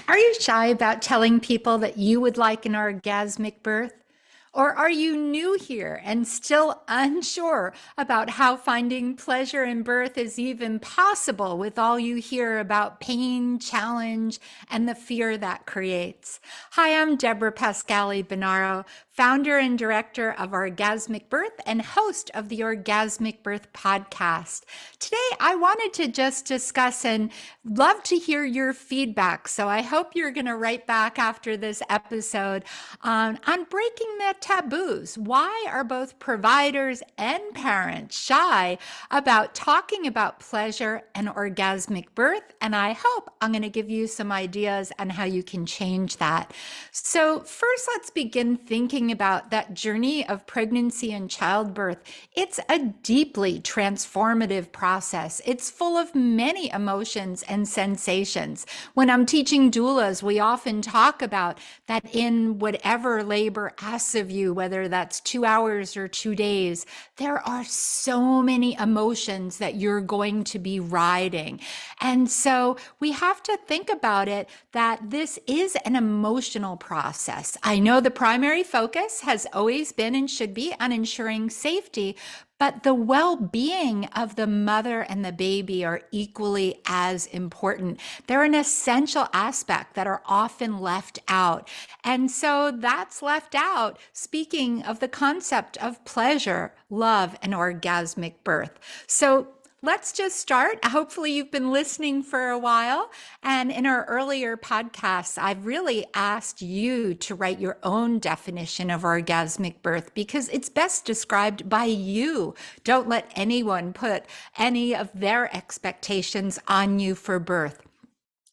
Are you shy about telling people that you would like an orgasmic birth? Or are you new here and still unsure about how finding pleasure in birth is even possible with all you hear about pain, challenge, and the fear that creates? Hi, I'm Debra Pascali Bonaro, founder and director of Orgasmic Birth and host of the Orgasmic Birth Podcast. Today, I wanted to just discuss and love to hear your feedback. So I hope you're going to write back after this episode on breaking the taboos. Why are both providers and parents shy about talking about pleasure and orgasmic birth? And I hope I'm going to give you some ideas on how you can change that. So first, let's begin thinking about that journey of pregnancy and childbirth. It's a deeply transformative process. It's full of many emotions and sensations. When I'm teaching doulas, we often talk about that in whatever labor asks of you, whether that's 2 hours or 2 days, there are so many emotions that you're going to be riding. And so we have to think about it that this is an emotional process. I know the primary focus has always been and should be on ensuring safety, but the well-being of the mother and the baby are equally as important. They're an essential aspect that are often left out. And so that's left out, speaking of the concept of pleasure, love, and orgasmic birth. So let's just start. Hopefully you've been listening for a while. And in our earlier podcasts, I've really asked you to write your own definition of orgasmic birth because it's best described by you. Don't let anyone put any of their expectations on you for birth.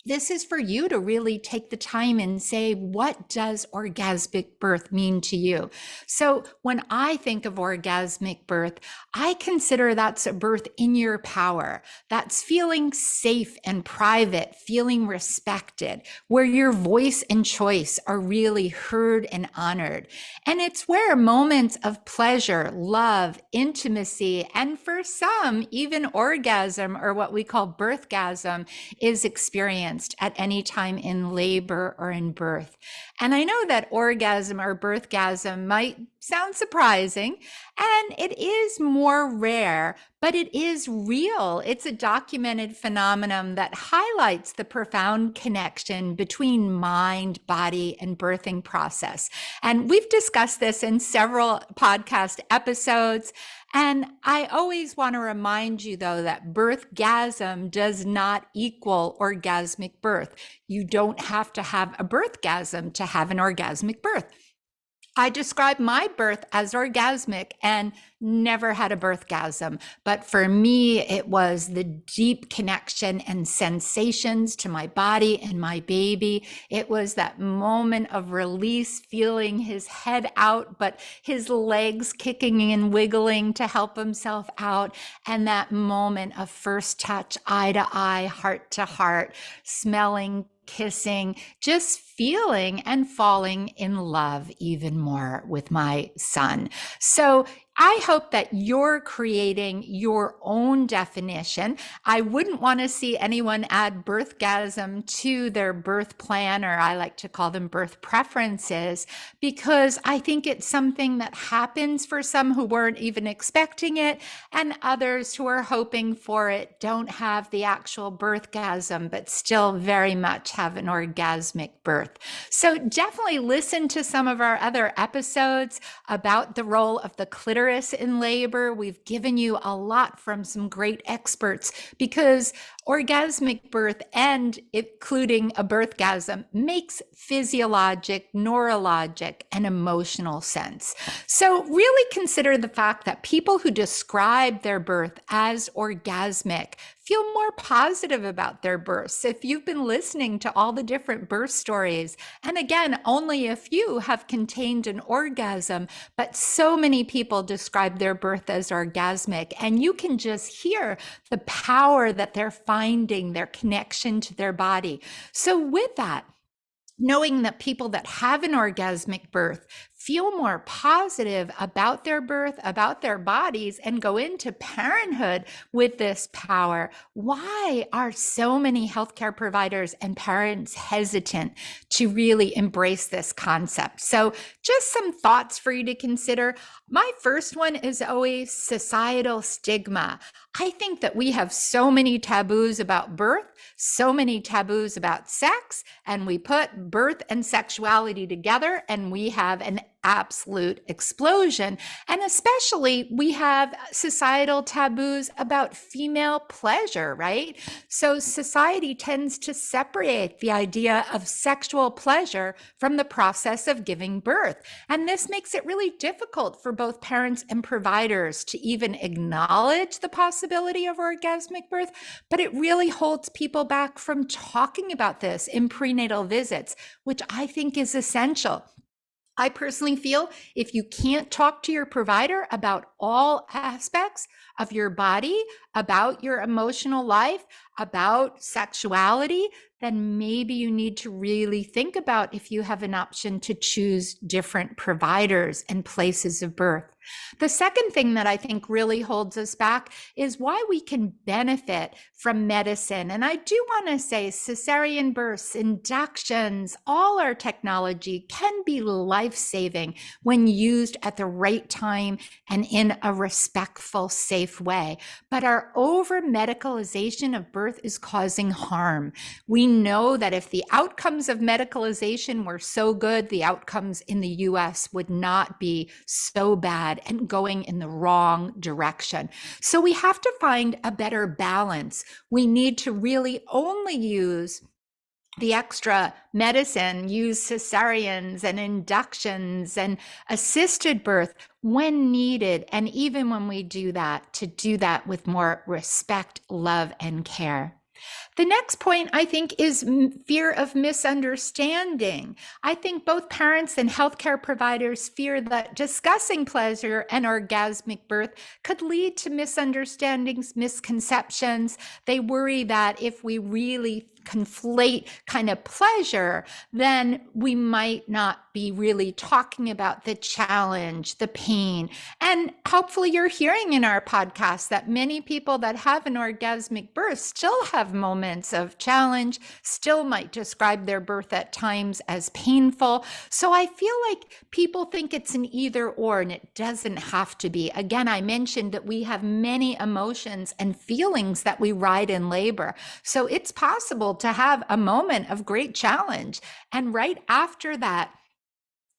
This is for you to really take the time and say, what does orgasmic birth mean to you? So when I think of orgasmic birth, I consider that's a birth in your power. That's feeling safe and private, feeling respected, where your voice and choice are really heard and honored. And it's where moments of pleasure, love, intimacy, and for some, even orgasm or what we call birthgasm is experienced at any time in labor or in birth. And I know that orgasm or birthgasm might sound surprising, and it is more rare, but it is real. It's a documented phenomenon that highlights the profound connection between mind, body, and birthing process. And we've discussed this in several podcast episodes. And I always want to remind you, though, that birthgasm does not equal orgasmic birth. You don't have to have a birthgasm to have an orgasmic birth. I describe my birth as orgasmic and never had a birthgasm. But for me, it was the deep connection and sensations to my body and my baby. It was that moment of release, feeling his head out, but his legs kicking and wiggling to help himself out. And that moment of first touch, eye to eye, heart to heart, smelling, kissing, just feeling and falling in love even more with my son. So I hope that you're creating your own definition. I wouldn't want to see anyone add birthgasm to their birth plan, or I like to call them birth preferences, because I think it's something that happens for some who weren't even expecting it, and others who are hoping for it don't have the actual birthgasm, but still very much have an orgasmic birth. So definitely listen to some of our other episodes about the role of the clitoris in labor. We've given you a lot from some great experts because orgasmic birth and including a birthgasm makes physiologic, neurologic, and emotional sense. So really consider the fact that people who describe their birth as orgasmic feel more positive about their births. If you've been listening to all the different birth stories, and again, only a few have contained an orgasm, but so many people describe their birth as orgasmic, and you can just hear the power that they're finding, their connection to their body. So with that, knowing that people that have an orgasmic birth feel more positive about their birth, about their bodies, and go into parenthood with this power. Why are so many healthcare providers and parents hesitant to really embrace this concept? So, just some thoughts for you to consider. My first one is always societal stigma. I think that we have so many taboos about birth, so many taboos about sex, and we put birth and sexuality together and we have an absolute explosion. And especially we have societal taboos about female pleasure, right? So society tends to separate the idea of sexual pleasure from the process of giving birth. And this makes it really difficult for both parents and providers to even acknowledge the possibility of orgasmic birth, but it really holds people back from talking about this in prenatal visits, which I think is essential. I personally feel if you can't talk to your provider about all aspects of your body, about your emotional life, about sexuality, then maybe you need to really think about if you have an option to choose different providers and places of birth. The second thing that I think really holds us back is why we can benefit from medicine. And I do want to say cesarean births, inductions, all our technology can be life-saving when used at the right time and in a respectful, safe way. But our over-medicalization of birth is causing harm. We know that if the outcomes of medicalization were so good, the outcomes in the US would not be so bad and going in the wrong direction. So we have to find a better balance. We need to really only use the extra medicine, use cesareans and inductions and assisted birth when needed. And even when we do that, to do that with more respect, love, and care. The next point, I think, is fear of misunderstanding. I think both parents and healthcare providers fear that discussing pleasure and orgasmic birth could lead to misunderstandings, misconceptions. They worry that if we really conflate kind of pleasure, then we might not be really talking about the challenge, the pain. And hopefully you're hearing in our podcast that many people that have an orgasmic birth still have moments of challenge, still might describe their birth at times as painful. So I feel like people think it's an either or, and it doesn't have to be. Again, I mentioned that we have many emotions and feelings that we ride in labor. So it's possible to have a moment of great challenge, and right after that,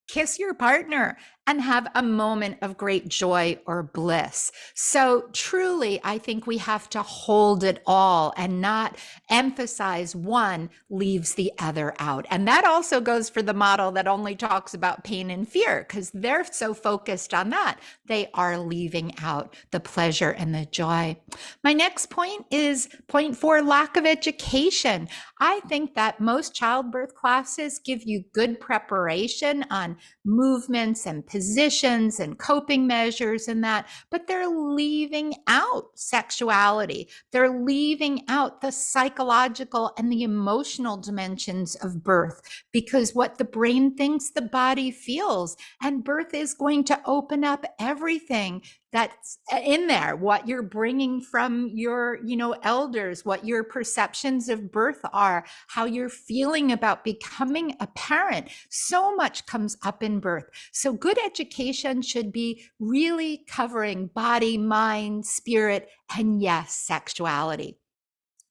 kiss your partner and have a moment of great joy or bliss. So truly, I think we have to hold it all and not emphasize one leaves the other out. And that also goes for the model that only talks about pain and fear, because they're so focused on that. They are leaving out the pleasure and the joy. My next point is point 4, lack of education. I think that most childbirth classes give you good preparation on movements and positions and coping measures and that, but they're leaving out sexuality. They're leaving out the psychological and the emotional dimensions of birth, because what the brain thinks, the body feels, and birth is going to open up everything that's in there, what you're bringing from your, elders, what your perceptions of birth are, how you're feeling about becoming a parent. So much comes up in birth. So good education should be really covering body, mind, spirit, and yes, sexuality.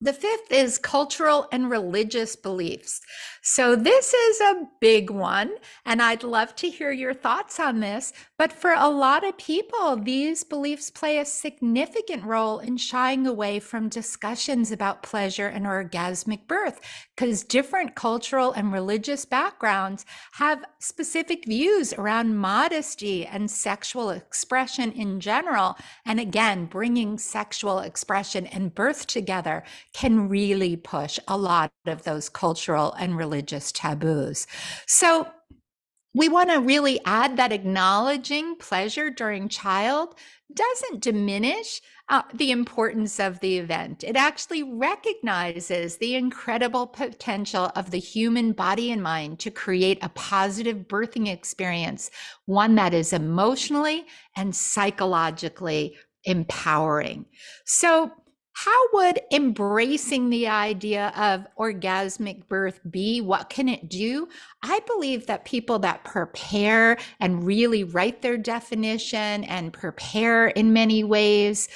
The fifth is cultural and religious beliefs. So this is a big one, and I'd love to hear your thoughts on this. But for a lot of people, these beliefs play a significant role in shying away from discussions about pleasure and orgasmic birth, because different cultural and religious backgrounds have specific views around modesty and sexual expression in general. And again, bringing sexual expression and birth together can really push a lot of those cultural and religious taboos. So We want to really add that acknowledging pleasure during child doesn't diminish the importance of the event. It actually recognizes the incredible potential of the human body and mind to create a positive birthing experience, one that is emotionally and psychologically empowering. So, how would embracing the idea of orgasmic birth be? What can it do? I believe that people that prepare and really write their definition and prepare in many ways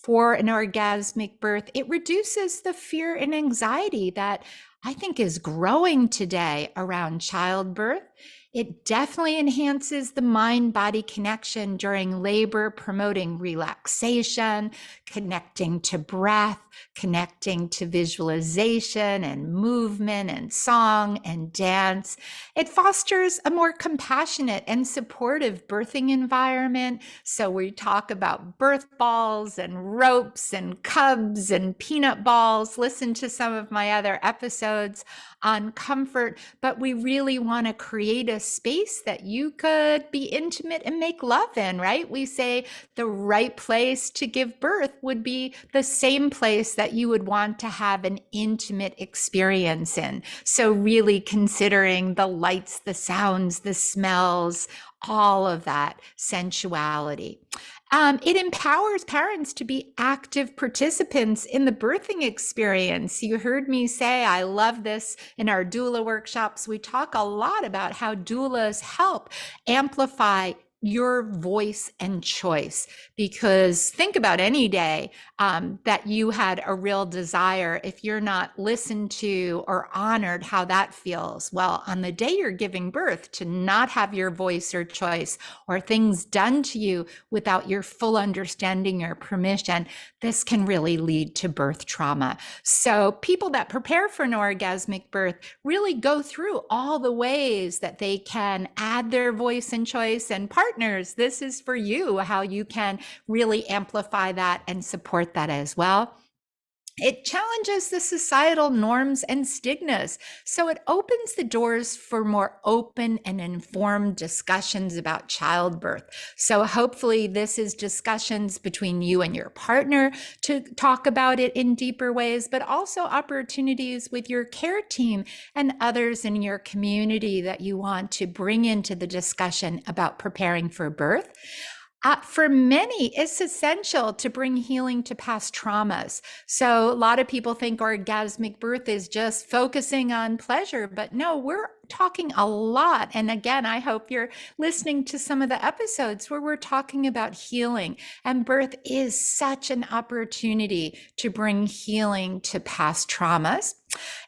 for an orgasmic birth, it reduces the fear and anxiety that I think is growing today around childbirth. It definitely enhances the mind body connection during labor, promoting relaxation, connecting to breath, connecting to visualization and movement and song and dance. It fosters a more compassionate and supportive birthing environment. So we talk about birth balls and ropes and cubs and peanut balls. Listen to some of my other episodes on comfort, but we really want to create a space that you could be intimate and make love in, right? We say the right place to give birth would be the same place that you would want to have an intimate experience in. So really considering the lights, the sounds, the smells, all of that sensuality. It empowers parents to be active participants in the birthing experience. You heard me say, I love this in our doula workshops. We talk a lot about how doulas help amplify your voice and choice, because think about any day that you had a real desire, if you're not listened to or honored, how that feels. Well, on the day you're giving birth, to not have your voice or choice or things done to you without your full understanding or permission, this can really lead to birth trauma. So people that prepare for an orgasmic birth really go through all the ways that they can add their voice and choice. And partners, this is for you, how you can really amplify that and support that as well. It challenges the societal norms and stigmas. So it opens the doors for more open and informed discussions about childbirth. So hopefully this is discussions between you and your partner to talk about it in deeper ways, but also opportunities with your care team and others in your community that you want to bring into the discussion about preparing for birth. For many, it's essential to bring healing to past traumas. So a lot of people think orgasmic birth is just focusing on pleasure, but no, we're talking a lot. And again, I hope you're listening to some of the episodes where we're talking about healing. And birth is such an opportunity to bring healing to past traumas.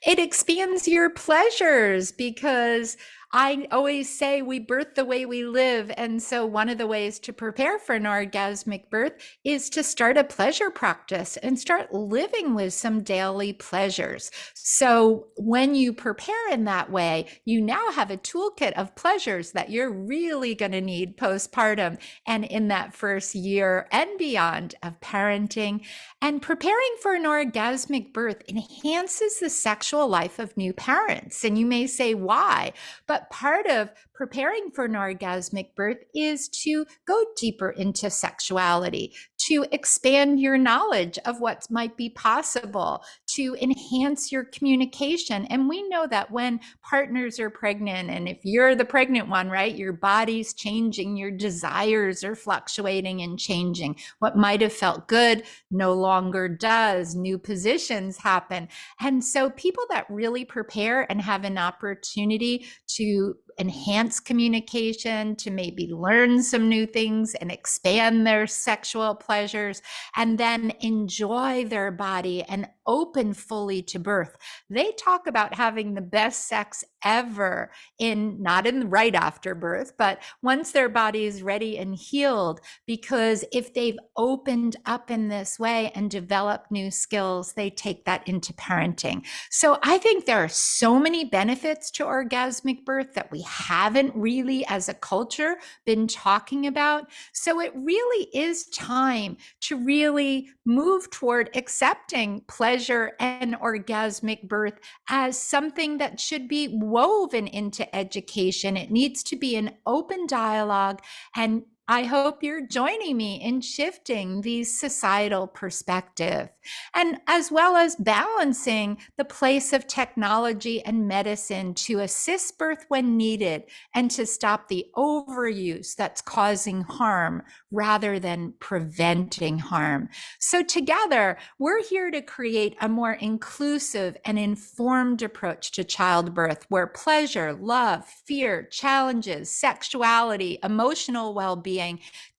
It expands your pleasures, because I always say we birth the way we live. And so one of the ways to prepare for an orgasmic birth is to start a pleasure practice and start living with some daily pleasures. So when you prepare in that way, you now have a toolkit of pleasures that you're really going to need postpartum and in that first year and beyond of parenting. And preparing for an orgasmic birth enhances the sexual life of new parents. And you may say, why? But part of preparing for an orgasmic birth is to go deeper into sexuality, to expand your knowledge of what might be possible, to enhance your communication. And we know that when partners are pregnant, and if you're the pregnant one, right, your body's changing, your desires are fluctuating and changing. What might have felt good no longer does. New positions happen. And so people that really prepare and have an opportunity to enhance communication, to maybe learn some new things and expand their sexual pleasures, and then enjoy their body and open fully to birth. They talk about having the best sex ever not in right after birth, but once their body is ready and healed, because if they've opened up in this way and developed new skills, they take that into parenting. So I think there are so many benefits to orgasmic birth that we we haven't really, as a culture, been talking about. So it really is time to really move toward accepting pleasure and orgasmic birth as something that should be woven into education. It needs to be an open dialogue, and I hope you're joining me in shifting the societal perspective, and as well as balancing the place of technology and medicine to assist birth when needed and to stop the overuse that's causing harm rather than preventing harm. So together, we're here to create a more inclusive and informed approach to childbirth where pleasure, love, fear, challenges, sexuality, emotional well-being,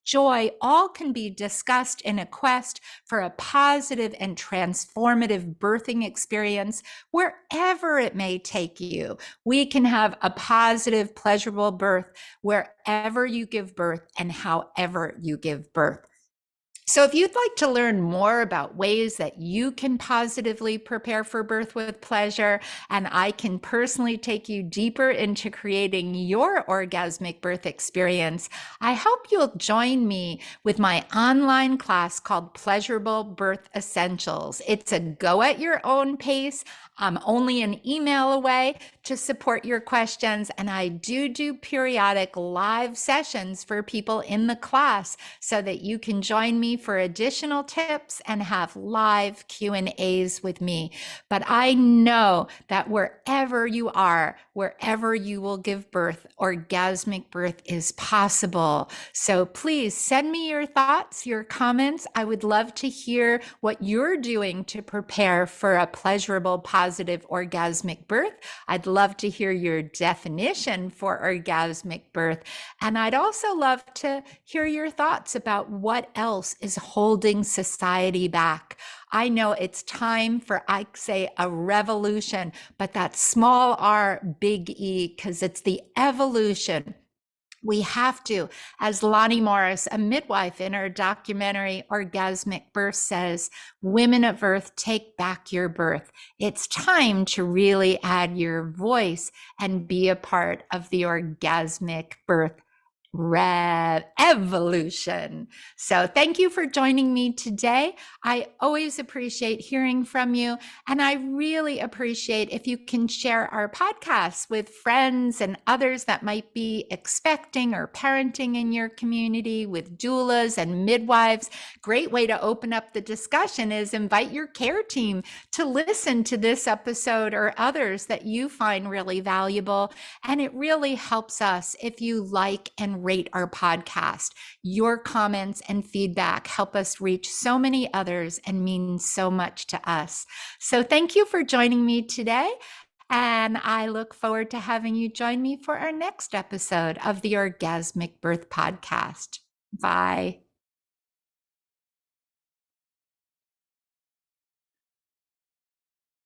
joy, all can be discussed in a quest for a positive and transformative birthing experience wherever it may take you. We can have a positive, pleasurable birth wherever you give birth and however you give birth. So if you'd like to learn more about ways that you can positively prepare for birth with pleasure, and I can personally take you deeper into creating your orgasmic birth experience, I hope you'll join me with my online class called Pleasurable Birth Essentials. It's a go at your own pace. I'm only an email away to support your questions, and I do periodic live sessions for people in the class so that you can join me for additional tips and have live Q&As with me. But I know that wherever you are, wherever you will give birth, orgasmic birth is possible. So please send me your thoughts, your comments. I would love to hear what you're doing to prepare for a pleasurable, positive orgasmic birth. I'd love to hear your definition for orgasmic birth. And I'd also love to hear your thoughts about what else is holding society back. I know it's time for, I say, a revolution, but that's small r, big E, because it's the evolution. We have to, as Lonnie Morris, a midwife in her documentary Orgasmic Birth says, women of Earth, take back your birth. It's time to really add your voice and be a part of the orgasmic birth evolution. So thank you for joining me today. I always appreciate hearing from you. And I really appreciate if you can share our podcasts with friends and others that might be expecting or parenting in your community, with doulas and midwives. Great way to open up the discussion is invite your care team to listen to this episode or others that you find really valuable. And it really helps us if you like and rate our podcast. Your comments and feedback help us reach so many others and mean so much to us. So thank you for joining me today. And I look forward to having you join me for our next episode of the Orgasmic Birth Podcast. Bye.